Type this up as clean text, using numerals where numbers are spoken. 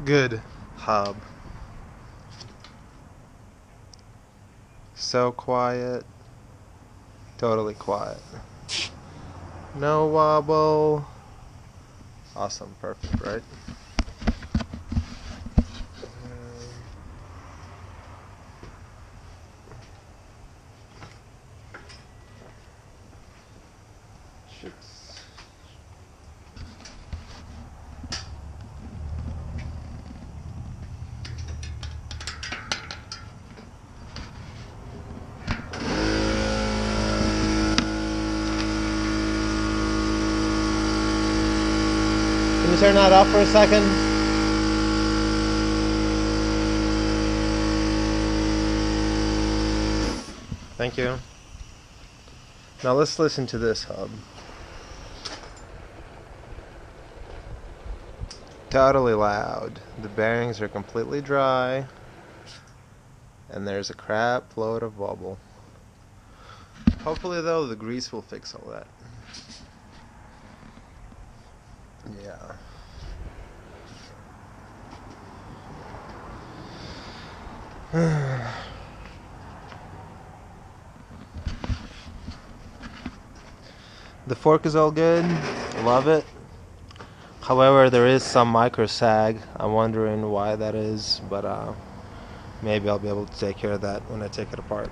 Good hub. So quiet. Totally quiet. No wobble. Awesome. Perfect, right? Shoots. Can you turn that off for a second? Thank you. Now let's listen to this hub. Totally loud. The bearings are completely dry. And there's a crap load of wobble. Hopefully though the grease will fix all that. Yeah. The fork is all good. Love it. However, there is some micro sag. I'm wondering why that is, but maybe I'll be able to take care of that when I take it apart.